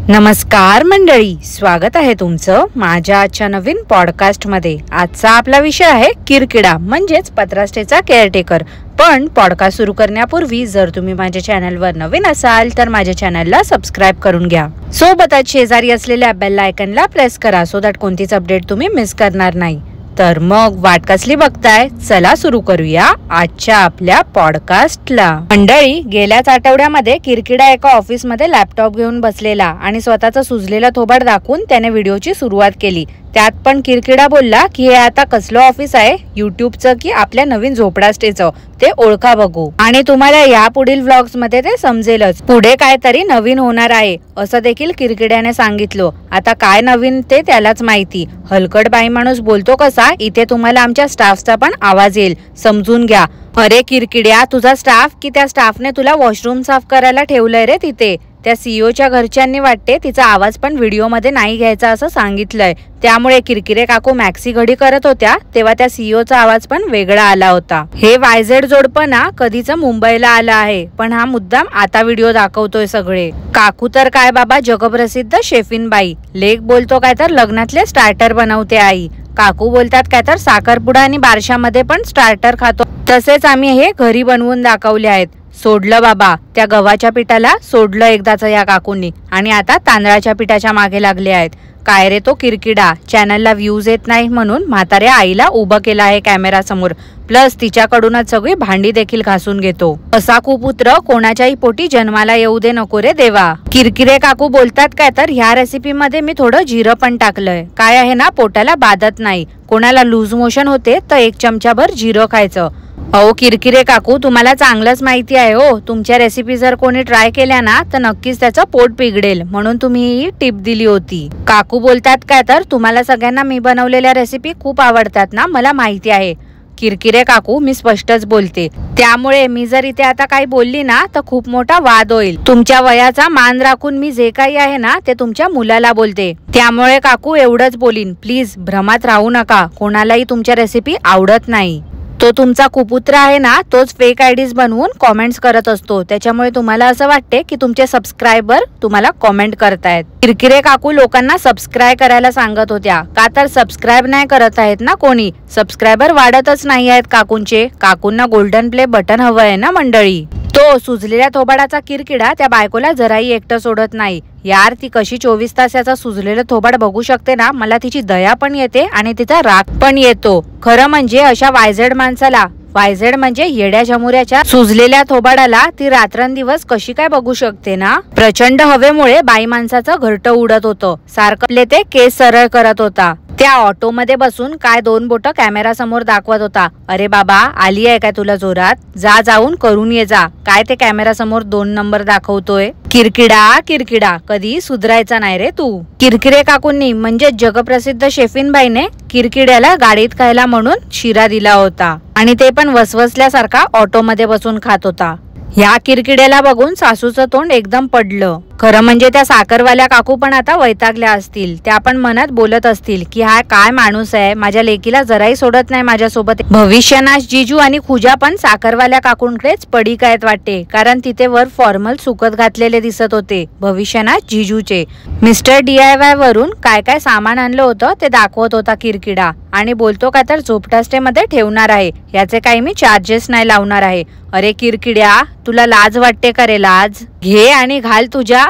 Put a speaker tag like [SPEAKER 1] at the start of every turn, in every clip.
[SPEAKER 1] नमस्कार मंडळी, स्वागत आहे तुमचं माझ्या आजच्या नवीन पॉडकास्ट मध्ये। आजचा आपला विषय आहे किरकिडा म्हणजेच पत्रास्टेचा केअरटेकर। पण पॉडकास्ट सुरू करण्यापूर्वी जर तुम्ही माझ्या चॅनलवर नवीन असाल तर माझ्या चॅनलला सबस्क्राइब करून घ्या। सोबतच शेजारी असलेल्या बेल आयकॉनला प्रेस करा सो दॅट कोणतीच अपडेट तुम्ही मिस करणार नाही। तर मग वाट कसली बघताय, चला सुरू करूया आजच्या आपल्या पॉडकास्टला। मंडळी, गेल्याच आठवड्यामध्ये किरकिडा एका ऑफिस मध्ये लॅपटॉप घेऊन बसलेला आणि स्वतःचा सुजलेला थोबाड दाखवून त्याने व्हिडिओची सुरुवात केली। त्यात पण किरकिडा बोलला की हे आता कसलं ऑफिस आहे, युट्यूबचं की आपल्या नवीन झोपडास्टेचं, ते ओळखा बघू। आणि तुम्हाला या पुढील व्लॉग्स मध्ये ते समजेलच, पुढे काहीतरी नवीन होणार आहे असं देखील किरकिड्याने सांगितलं। आता काय नवीन ते त्यालाच माहिती। हलकट बाई माणूस बोलतो कसा, इथे तुम्हाला आमच्या स्टाफचा पण आवाज येईल, समजून घ्या। अरे किरकिड्या, तुझा स्टाफ की त्या स्टाफने तुला वॉशरूम साफ करायला ठेवलंय रे तिथे? त्या सीईओच्या घरच्यांनी वाटते तिचा आवाज पण व्हिडिओ मध्ये नाही घ्यायचा असं सांगितलंय। त्यामुळे किरकिरे काकू मॅक्सी घडी करत होत्या तेव्हा त्या सीईओचा आवाज पण वेगळा आला होता। हे वायझेड जोडपं ना कधीच मुंबईला आला आहे, पण हा मुद्दाम आता व्हिडिओ दाखवतोय सगळे। काकू तर काय बाबा, जगप्रसिद्ध शेफीन बाई। लेक बोलतो काय तर लग्नातले स्टार्टर बनवते आई। काकू बोलतात काय तर साखरपुडा आणि बारशामध्ये पण स्टार्टर खातो, तसेच आम्ही हे घरी बनवून दाखवले आहेत। सोडलं बाबा, त्या गव्हाच्या पिठाला सोडलं एकदाच या काकूंनी आणि आता तांदळाच्या पिठाच्या मागे लागले आहेत। काय रे तो किरकिडा, चॅनलला व्ह्यूज येत नाही म्हणून म्हाताऱ्या आईला उभं केलं आहे कॅमेरा समोर, प्लस तिच्याकडूनच सगळी भांडी देखील घासून घेतो। असा कुपुत्र कोणाच्याही पोटी जन्माला येऊ दे नको रे देवा। किरकिरे काकू बोलतात काय तर ह्या रेसिपी मध्ये मी थोडं जिरं पण टाकलंय, काय आहे ना पोटाला बाधत नाही। कोणाला लूज मोशन होते तर 1 चमचाभर जिरं खायचं। अहो किरकिरे काकू, तुम्हाला चांगलंच माहिती आहे हो, तुमच्या रेसिपी जर कोणी ट्राय केल्या ना तर नक्कीच त्याचं पोट बिघडेल, म्हणून तुम्ही ही टिप दिली होती। काकू बोलतात काय तर तुम्हाला सगळ्यांना मी बनवलेल्या रेसिपी खूप आवडतात ना, मला माहिती आहे। किरकिरे काकू, मी स्पष्टच बोलते, त्यामुळे मी जर इथे आता काही बोलली ना तर खूप मोठा वाद होईल। तुमच्या वयाचा मान राखून मी जे काही आहे ना ते तुमच्या मुलाला बोलते, त्यामुळे काकू एवढंच बोलीन, प्लीज भ्रमात राहू नका। कोणालाही तुमच्या रेसिपी आवडत नाही। तो तुमचा कुपुत्र आहे ना, तोच फेक आयडीज बनवून कॉमेंट्स करत असतो, त्याच्यामुळे तुम्हाला असं वाटते की तुमचे सबस्क्रायबर तुम्हाला कॉमेंट करतायत। किरकिरे काकू लोकांना सबस्क्राईब करायला सांगत होत्या, का तर सबस्क्राईब नाही करत आहेत ना कोणी, सबस्क्रायबर वाढतच नाही आहेत काकूंचे। काकूंना गोल्डन प्ले बटन हवं आहे ना मंडळी। तो सुजलेल्या थोबाडाचा किरकिडा त्या बायकोला जराही एकटं सोडत नाही। यार, ती कशी 24 तास याचा सुजलेलं थोबाड बघू शकते ना, मला तिची दया पण येते आणि तिचा राग पण येतो। खरं म्हणजे अशा वायझेड माणसाला, वायझेड म्हणजे येड्या जमुऱ्याच्या सुजलेल्या थोबाडाला ती रात्रंदिवस कशी काय बघू शकते ना। प्रचंड हवेमुळे बाई माणसाचं घरटं उडत होतं, सारखं ते केस सरळ करत होता। त्या ऑटो मध्ये बसून काय 2 बोटं कॅमेरा समोर दाखवत होता। अरे बाबा, आली आहे काय तुला जोरात, जा जाऊन करून ये जा। काय ते कॅमेरा समोर 2 नंबर दाखवतोय? किरकिडा किरकिडा, कधी सुधरायचा नाही रे तू। किरकिरे काकूंनी म्हणजे जगप्रसिद्ध शेफीन बाईने किरकिड्याला गाडीत खायला म्हणून शिरा दिला होता आणि ते पण वसवसल्यासारखा ऑटो मध्ये बसून खात होता। ह्या किरकिड्याला बघून सासूचं तोंड एकदम पडलं। खरं म्हणजे त्या साखरवाल्या काकू पण आता वैतागल्या असतील, त्या पण मनात बोलत असतील की हा काय माणूस आहे, माझ्या लेकीला जराही सोडत नाही माझ्यासोबत। भविष्यनाश जिजू आणि खुजा पण साखरवाल्या काकूंकडेच पडीक आहेत वाटते, कारण तिथे वर फॉर्मल सुकत घातलेले दिसत होते भविष्यनाश जिजूचे। मिस्टर DIY वरून काय काय सामान आणलं होतं ते दाखवत होता किरकिडा आणि बोलतो काय तर झोपडास्टे मध्ये ठेवणार आहे, याचे काही मी चार्जेस नाही लावणार आहे। अरे किरकिड्या, तुला लाज वाटते का रे? लाज घे आणि घाल तुझ्या,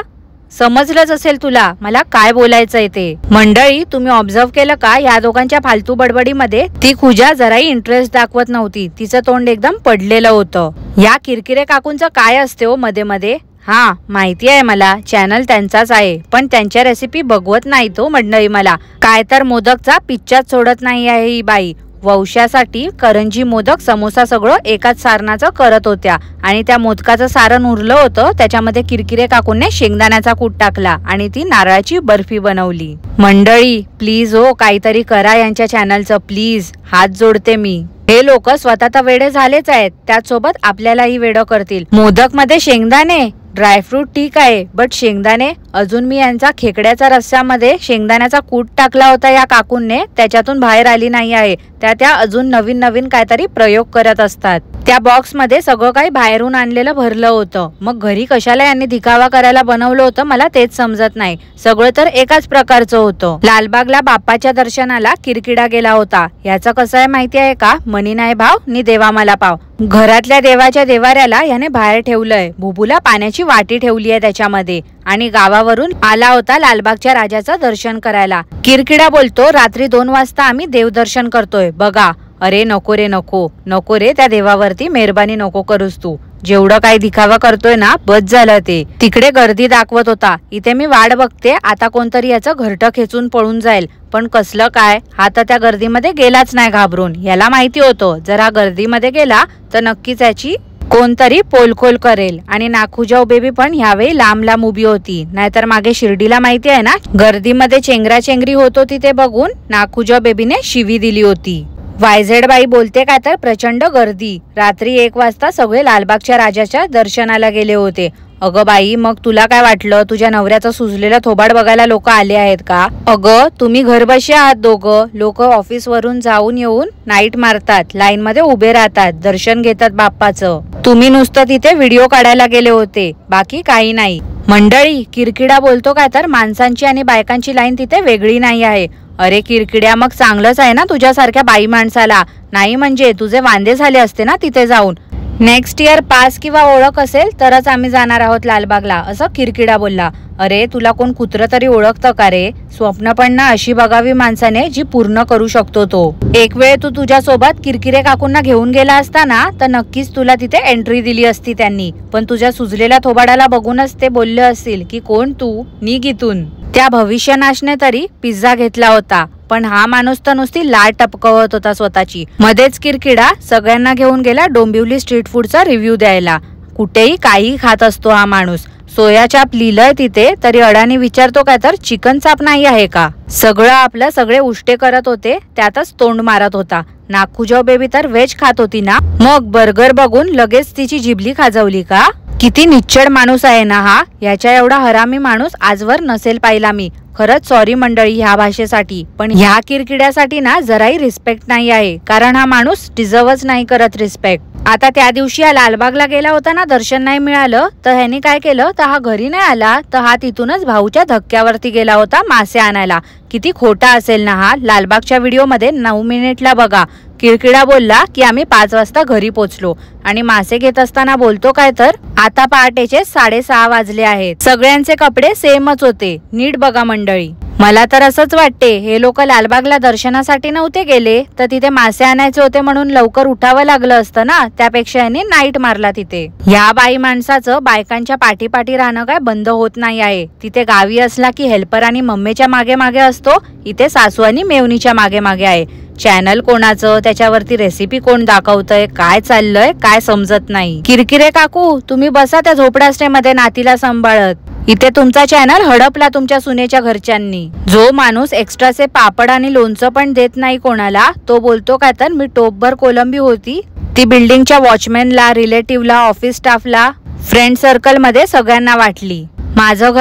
[SPEAKER 1] समजलंच असेल तुला मला काय बोलायचंय ते। मंडळी, तुम्ही ऑब्झर्व केलं का या दोघांच्या फालतू बडबडीमध्ये ती खुजा जराही इंटरेस्ट दाखवत नव्हती, तिचं तोंड एकदम पडलेलं होतं। या किरकिरे काकूंचं काय असते हो मध्ये मध्ये? हा माहिती आहे मला, चॅनल त्यांचाच आहे, पण त्यांच्या रेसिपी बघवत नाही तो मंडळी। मला काय तर मोदकचा पिच्चाच सोडत नाही आहे ही बाई। वंशासाठी करंजी, मोदक, समोसा सगळं एकाच सारणाचं करत होत्या आणि त्या मोदकाचं सारण उरलं होतं, त्याच्यामध्ये किरकिरे काकूंनी शेंगदाण्याचा कूट टाकला आणि ती नारळाची बर्फी बनवली। मंडळी प्लीज हो, काहीतरी करा यांच्या चॅनलचं, प्लीज हात जोडते मी। हे लोक स्वतः तर वेडे झालेच आहेत, त्याचसोबत आपल्यालाही वेडं करतील। मोदक मध्ये शेंगदाणे, ड्रायफ्रूट ठीक आहे, बट शेंगदाणे? अजून मी यांचा खेकड्याचा रस्स्यामध्ये शेंगदाण्याचा कूट टाकला होता या काकूंने, त्याच्यातून बाहेर आली नाही आहे. त्या अजून नवीन नवीन काहीतरी प्रयोग करत असतात. त्या बॉक्स मध्ये सगळं काही बाहेरून आणलेलं भरलं होतं. मग घरी कशाला यांनी दिखावा करायला बनवलं होतं मला तेच समजत नाही. सगळं तर एकाच प्रकारचं होतं. लालबागला बाप्पाच्या दर्शनाला किरकिडा गेला होता. याचं कसं आहे माहिती आहे का? मनी नाही भाव नि देवा मला पाव. घरातल्या देवाच्या देवाऱ्याला याने बाहेर ठेवलंय. बुबूला पाण्याची वाटी ठेवली आहे त्याच्यामध्ये. आणि गावावरून आला होता लालबागच्या राजाचं दर्शन करायला. किरकिडा बोलतो, रात्री 2 वाजता आम्ही देवदर्शन करतोय बघा. अरे नको रे, नको नको रे, त्या देवावरती मेहरबानी नको करूस तू. जेवढं काही दिखावा करतोय ना, बस झालं ते. तिकडे गर्दी दाखवत होता. इथे मी वाट बघते आता कोणतरी याचं घरटं खेचून पळून जाईल. पण कसलं काय, हा तर त्या गर्दीमध्ये गेलाच नाही घाबरून. याला माहिती होतं जर हा गर्दीमध्ये गेला तर नक्कीच याची कोणतरी पोलखोल करेल. आणि नाखुजाऊ बेबी पण ह्यावेळी लांब लांब उभी होती. नाहीतर मागे शिर्डीला माहिती आहे ना, गर्दीमध्ये चेंगराचेंगरी होत होती ते बघून नाखुजाऊ बेबीने शिवी दिली होती. वायझेड बाई बोलते का तर प्रचंड गर्दी. रात्री 1 वाजता सगळे लालबागच्या राजाच्या दर्शनाला गेले होते. अगं बाई, मग तुला काय वाटलं? तुझ्या नवऱ्याचं सुजलेलं थोबाड बघायला लोक आले आहेत का? अगं तुम्ही घरबशी आहात दोघं. लोक ऑफिस वरून जाऊन येऊन नाईट मारतात, लाईन मध्ये उभे राहतात, दर्शन घेतात बाप्पाचं. तुम्ही नुसतं तिथे व्हिडिओ काढायला गेले होते, बाकी काही नाही. मंडळी, किरकिडा बोलतो काय तर माणसांची आणि बायकांची लाईन तिथे वेगळी नाही आहे. अरे किरकिड्या, मग चांगलंच आहे ना तुझ्यासारख्या बाई माणसाला. नाही म्हणजे तुझे वांदे झाले असते ना तिथे जाऊन. नेक्स्ट इयर पास किंवा ओळख असेल तरच आम्ही जाणार आहोत लालबागला, असं किरकिडा बोलला. अरे तुला कोण कुत्र तरी ओळखतं का रे? स्वप्न पण ना अशी बघावी माणसाने जी पूर्ण करू शकतो तो. एक वेळ तू तुझ्यासोबत किरकिरे काकूंना घेऊन गेला असता ना, तर नक्कीच तुला तिथे एंट्री दिली असती त्यांनी. पण तुझ्या सुजलेल्या थोबाडाला बघूनच ते बोलले असतील की कोण तू, निघ इथून. त्या भविष्यनाशने तरी पिझ्झा घेतला होता, पण हा माणूस तर नुसती लाट टपकवत होता स्वतःची. मध्येच किरकिडा सगळ्यांना घेऊन गेला डोंबिवली स्ट्रीट फूडचा रिव्ह्यू द्यायला. कुठेही काही खात असतो हा माणूस. सोया चाप लिहिलंय तिथे तरी अडाणी विचारतो काय तर चिकन चाप नाही आहे का? सगळं आपलं सगळे उष्टे करत होते, त्यातच तोंड मारत होता. नाखुजाऊ बेबी तर व्हेज खात होती ना, मग बर्गर बघून लगेच तिची जिभली खाजवली का? किती निच्चड माणूस आहे ना हा. याच्या एवढा हरामी माणूस आजवर नसेल पाहिला मी. खरंच सॉरी मंडळी ह्या भाषेसाठी, पण ह्या किरकिड्यासाठी ना जराही रिस्पेक्ट नाही आहे. कारण हा माणूस डिझर्वच नाही करत रिस्पेक्ट. आता त्या दिवशी हा लालबागला गेला होता ना, दर्शन नाही मिळालं तर ह्यानी काय केलं, तर हा घरी नाही आला तर हा तिथूनच भाऊच्या धक्क्यावरती गेला होता मासे आणायला. किती खोटा असेल ना हा. लालबागच्या व्हिडिओ मध्ये 9 मिनिटला बघा, किरकिडा बोलला की आम्ही 5 वाजता घरी पोचलो. आणि मासे घेत असताना बोलतो काय तर आता पहाटेचे 6:30 वाजले आहेत. सगळ्यांचे कपडे सेमच होते. नीट बघा मंडळी. मला तर असंच वाटते हे लोक लालबागला दर्शनासाठी नव्हते गेले तर तिथे मासे आणायचे होते म्हणून लवकर उठावं लागलं असतं ना. त्यापेक्षा याने नाईट मारला तिथे. या बाई माणसाचं बायकांच्या पाठी राहणं काय बंद होत नाही आहे. तिथे गावी असला की हेल्पर आणि मम्मीच्या मागे मागे असतो, इथे सासू आणि मेवणीच्या मागे मागे आहे. चॅनल कोणाचं, त्याच्यावरती रेसिपी कोण दाखवतय, काय चाललंय काय समजत नाही. किरकिरे काकू तुम्ही बसा त्या झोपडास्टे मध्ये नातीला सांभाळत. इथे तुमचा चॅनल हडपला तुमच्या सुनेच्या घरच्यांनी. जो माणूस एक्स्ट्राचे पापड आणि लोणचं पण देत नाही कोणाला, तो बोलतो काय तर मी टोपभर कोलंबी होती. ती बिल्डिंगच्या वॉचमॅनला, रिलेटिव्हला, ऑफिस स्टाफला, फ्रेंड सर्कल मध्ये सगळ्यांना वाटली. माझं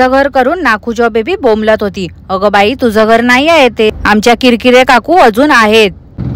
[SPEAKER 1] घर करून नाखुजाऊ बेबी बोंबलत होती. अगं बाई तुझं घर नाही आहे ते, आमच्या किरकिरे काकू अजून आहेत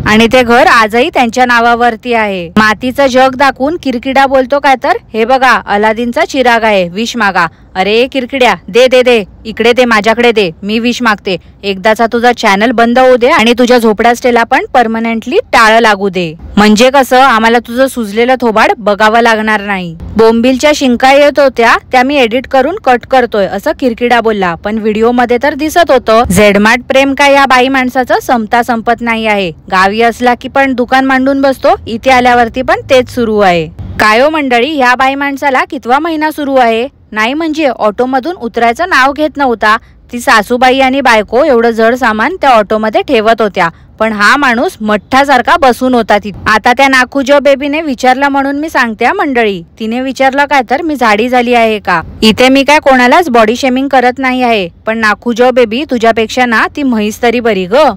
[SPEAKER 1] आणि ते घर आजही त्यांच्या नावावरती आहे. मातीचं जग दाखवून किरकिडा बोलतो काय तर हे बघा अलादीनचा चिराग आहे, विष मागा. अरे किरकिड्या दे दे दे, इकडे दे, माझ्याकडे दे, मी विष मागते. एकदाचा तुझा चॅनल बंद होऊ दे आणि तुझ्या झोपडास्टेला पण परमनंटली टाळं लागू दे. म्हणजे कसं आम्हाला तुझं सुजलेलं थोबाड बघावं लागणार नाही. बोंबिलच्या शिंका येत होत्या त्या मी एडिट करून कट करतोय असं किरकिडा बोलला. पण व्हिडिओ मध्ये तर दिसत होतं झेडमाट प्रेम काय या बाई माणसाचं संपत नाही आहे. गावी असला की पण दुकान मांडून बसतो, इथे आल्यावरती पण तेच सुरू आहे. काय हो मंडळी, ह्या बाई माणसाला कितवा महिना सुरू आहे? नाही म्हणजे ऑटो मधून उतरायचं नाव घेत नव्हता. ती सासूबाई आणि बायको एवढं जड सामान त्या ऑटो मध्ये ठेवत होत्या, पण हा माणूस मठ्ठासारखा बसून होता तिथे. आता त्या नाखुजाऊ बेबीने विचारलं म्हणून मी सांगते मंडळी. तिने विचारलं काय तर मी जाडी झाली आहे का? इथे मी काय कोणालाच बॉडी शेमिंग करत नाही आहे, पण नाखुजाऊ बेबी तुझ्यापेक्षा ना ती म्हैस तरी बरी ग.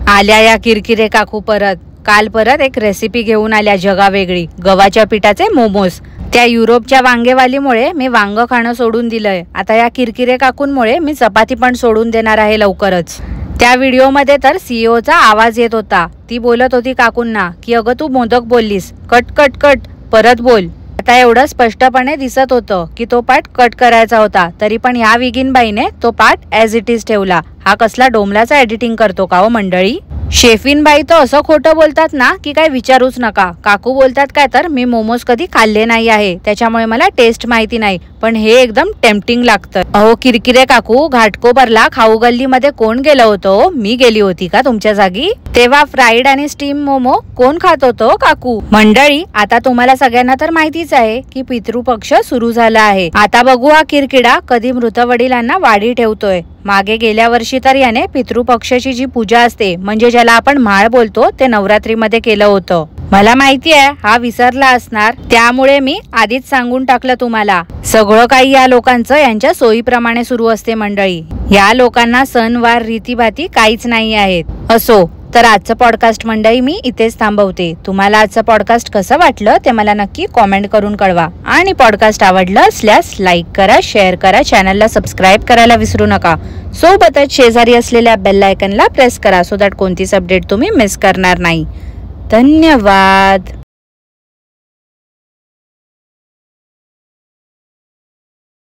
[SPEAKER 1] आल्या या किरकिरे काकू परत. काल परत एक रेसिपी घेऊन आल्या जगावेगळी, गव्हाच्या पिठाचे मोमोज. त्या युरोपच्या वांगेवालीमुळे मी वांग खाणं सोडून दिलंय. आता या किरकिरे काकूंमुळे मी चपाती पण सोडून देणार आहे लवकरच. त्या व्हिडिओमध्ये तर सीईओचा आवाज येत होता. ती बोलत होती काकूंना की अगं तू मोदक बोललीस, कट कट कट, परत बोल. आता एवढं स्पष्टपणे दिसत होतं की तो पार्ट कट करायचा होता, तरी पण ह्या विगिनबाईने तो पार्ट ॲज इट इज ठेवला. हा कसला डोमलाचा एडिटिंग करतो का हो मंडळी. शेफीनबाई तर असं खोटं बोलतात ना की काय विचारूच नका. काकू बोलतात काय तर मी मोमोज कधी खाल्ले नाही आहे, त्याच्यामुळे मला टेस्ट माहिती नाही, पण हे एकदम टेम्पटिंग लागतं. अहो किरकिरे काकू, घाटकोपरला खाऊ गल्लीमध्ये कोण गेलं होतं? मी गेली होती का तुमच्या जागी? तेव्हा फ्राईड आणि स्टीम मोमो कोण खात होतो काकू? मंडळी, आता तुम्हाला सगळ्यांना तर माहितीच आहे की पितृपक्ष सुरू झाला आहे. आता बघू हा किरकिडा कधी मृत वडिलांना वाढी ठेवतोय. मागे गेल्या वर्षी तर याने पितृपक्षाची जी पूजा असते, म्हणजे ज्याला आपण माळ बोलतो, ते नवरात्रीमध्ये केलं होतं. मला माहिती आहे हा विसरला असणार, त्यामुळे मी आधीच सांगून टाकलं तुम्हाला. सगळं काही या लोकांचं यांच्या सोयीप्रमाणे सुरू असते मंडळी. या लोकांना सणवार रीतीभाती काहीच नाही आहेत. असो, तर आजचं पॉडकास्ट मंडळी मी इथेच थांबवते. तुम्हाला आजचं पॉडकास्ट कसं वाटलं ते मला नक्की कॉमेंट करून कळवा. आणि पॉडकास्ट आवडलं असल्यास लाईक करा, शेअर करा, चॅनलला सबस्क्राईब करायला विसरू नका. सोबतच शेजारी असलेल्या बेल आयकनला प्रेस करा, सो दॅट कोणतीच अपडेट तुम्ही मिस करणार नाही. धन्यवाद.